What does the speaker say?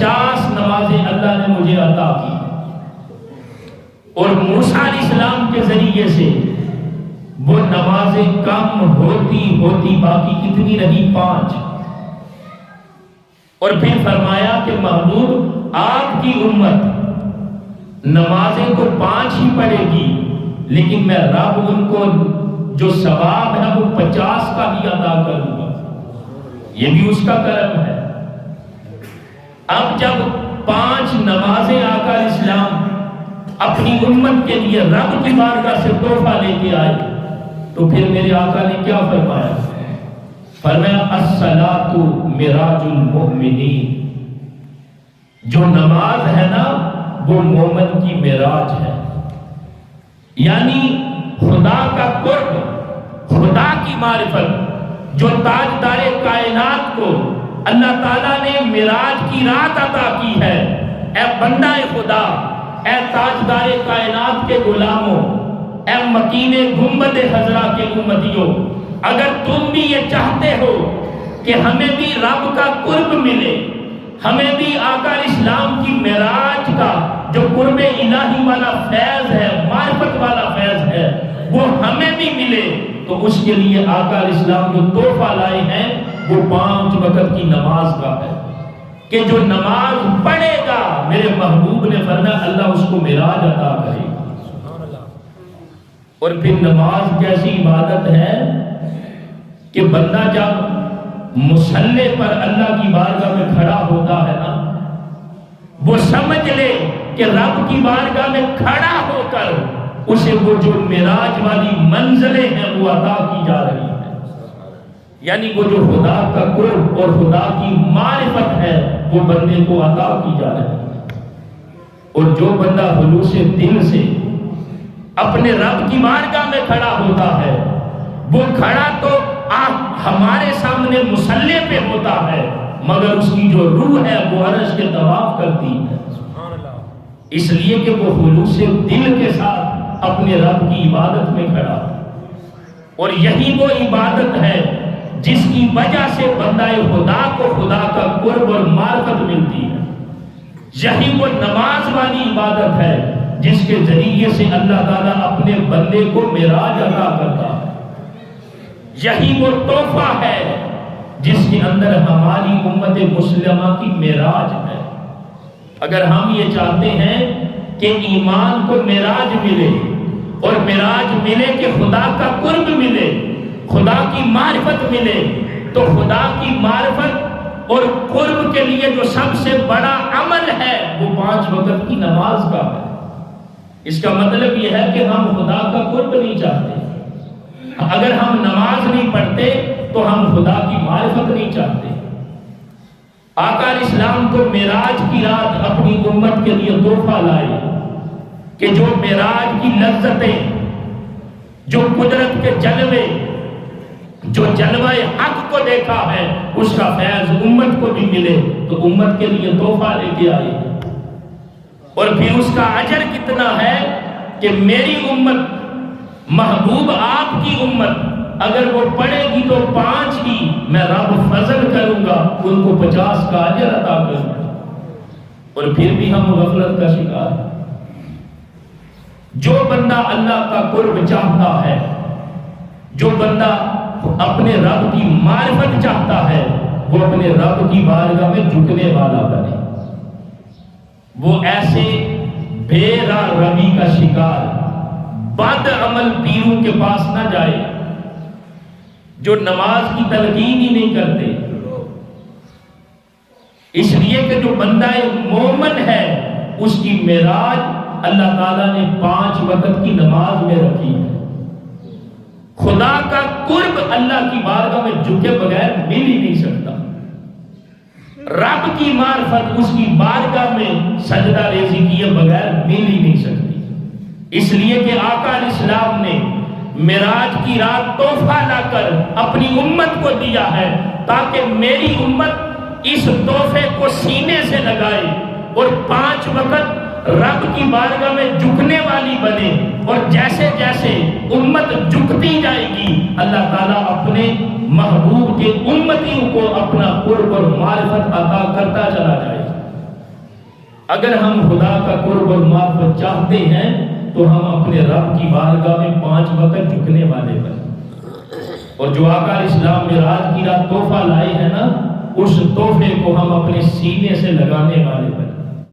50 نمازیں اللہ نے مجھے عطا کی، اور موسیٰ علیہ السلام کے ذریعے سے وہ نمازیں کم ہوتی ہوتی باقی کتنی رہی؟ 5۔ اور پھر فرمایا کہ محبوب آپ کی امت نمازیں تو 5 ہی پڑھے گی، لیکن میں رب ان کو جو ثواب ہے وہ 50 کا بھی عطا کروں گا، یہ بھی اس کا کرم ہے۔ اب جب 5 نمازیں آقا علیہ السلام اپنی امت کے لیے رب کی بارگاہ سے تحفہ لے کے آئے، تو پھر میرے آقا نے کیا فرمایا؟ فرمایا الصلاۃ معراج المؤمنین، جو نماز ہے نا وہ مومن کی معراج ہے، یعنی خدا کا قرب، خدا کی معرفت، جو تاجدار کائنات کو اللہ تعالیٰ نے معراج کی رات عطا کی ہے۔ اے بندہ خدا، اے تاجدار کائنات کے غلاموں، اے مکین گنبد خضرا کے امتیوں، اگر تم بھی یہ چاہتے ہو کہ ہمیں بھی رب کا قرب ملے، ہمیں بھی آقا علیہ السلام کی معراج کا جو قرب الہی والا فیض ہے، معرفت والا فیض ہے، وہ ہمیں بھی ملے، تو اس کے لیے آقا علیہ السلام جو تحفہ لائے ہیں وہ 5 وقت کی نماز کا ہے، کہ جو نماز پڑھے گا، میرے محبوب نے فرمایا اللہ اس کو معراج عطا کرے گا۔ اور پھر نماز کیسی عبادت ہے کہ بندہ جب مصلی پر اللہ کی بارگاہ میں کھڑا ہوتا ہے نا، وہ سمجھ لے کہ رب کی بارگاہ میں کھڑا ہو کر اسے وہ جو معراج والی منزلیں ہیں وہ عطا کی جا رہی ہیں، یعنی وہ جو خدا کا قرب اور خدا کی معرفت ہے وہ بندے کو عطا کی جا رہی ہے۔ اور جو بندہ خلوص دل سے اپنے رب کی بارگاہ میں کھڑا ہوتا ہے، وہ کھڑا تو ہمارے سامنے مصلی پہ ہوتا ہے، مگر اس کی جو روح ہے وہ عرش کے طواف کرتی ہے، اس لیے کہ وہ خلوص دل کے ساتھ اپنے رب کی عبادت میں کھڑا ہے۔ اور یہی وہ عبادت ہے جس کی وجہ سے بندہ خدا کو خدا کا قرب اور معرفت ملتی ہے، یہی وہ نماز والی عبادت ہے جس کے ذریعے سے اللہ تعالیٰ اپنے بندے کو معراج عطا کرتا ہے، یہی وہ تحفہ ہے جس کے اندر ہماری امت مسلمہ کی معراج ہے۔ اگر ہم یہ چاہتے ہیں کہ ایمان کو معراج ملے، اور معراج ملے کہ خدا کا قرب ملے، خدا کی معرفت ملے، تو خدا کی معرفت اور قرب کے لیے جو سب سے بڑا عمل ہے وہ 5 وقت کی نماز کا ہے۔ اس کا مطلب یہ ہے کہ ہم خدا کا قرب نہیں چاہتے، اگر ہم نماز نہیں پڑھتے تو ہم خدا کی معرفت نہیں چاہتے۔ آقا علیہ السلام کو معراج کی رات اپنی امت کے لیے تحفہ لائے کہ جو معراج کی لذتیں، جو قدرت کے جلوے، جو جلوہ حق کو دیکھا ہے، اس کا فیض امت کو بھی ملے، تو امت کے لیے تحفہ لے کے آئے۔ اور پھر اس کا اجر کتنا ہے کہ میری امت، محبوب آپ کی امت اگر وہ پڑھے گی تو 5 ہی میں رب فضل کروں گا، ان کو 50 کا اجر عطا کروں گا۔ اور پھر بھی ہم غفلت کا شکار ہیں۔ جو بندہ اللہ کا قرب چاہتا ہے، جو بندہ اپنے رب کی معرفت چاہتا ہے، وہ اپنے رب کی بارگاہ میں جھکنے والا بنے، وہ ایسے بے راہ روی کا شکار بد عمل پیروں کے پاس نہ جائے جو نماز کی تلقین ہی نہیں کرتے۔ اس لیے کہ جو بندہ مومن ہے اس کی معراج اللہ تعالیٰ نے 5 وقت کی نماز میں رکھی ہے۔ خدا کا قرب اللہ کی بارگاہ میں جھکے بغیر مل ہی نہیں سکتا، رب کی معرفت اس کی بارگاہ میں سجدہ ریزی کیے بغیر مل ہی نہیں سکتی۔ اس لیے کہ آقا علیہ السلام نے معراج کی رات تحفہ لا کر اپنی امت کو دیا ہے تاکہ میری امت اس تحفے کو سینے سے لگائے اور 5 وقت رب کی بارگاہ میں جھکنے والی بنے۔ اور جیسے جیسے امت جھکتی جائے گی اللہ تعالیٰ اپنے محبوب کے امتیوں کو اپنا قرب اور معرفت عطا کرتا چلا جائے گا۔ اگر ہم خدا کا قرب اور معرفت چاہتے ہیں تو ہم اپنے رب کی بارگاہ میں 5 وقت جھکنے والے بنیں، اور جو آقا علیہ السلام معراج کی رات تحفہ لائے ہیں نا، اس تحفے کو ہم اپنے سینے سے لگانے والے بنیں۔